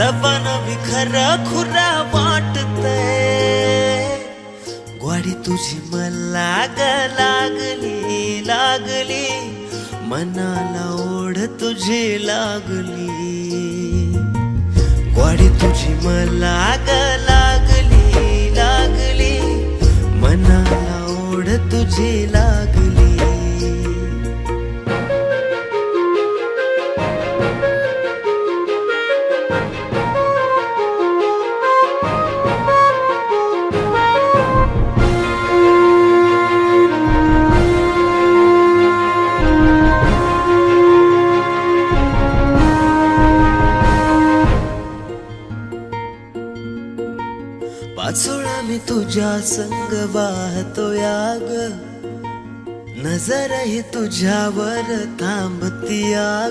जबान भी खरा खुरा वाटतंय, ग्वाडी तुझी मला लागली लागली, मनाला ओढ तुझी लागली, ग्वाडी तुझी मला लागली लागली, मनाला ओढ तुझी लागली. पाचोळा मी तुझ्या संग वाहतो याग, नजर ही तुझ्यावर थांबती आग.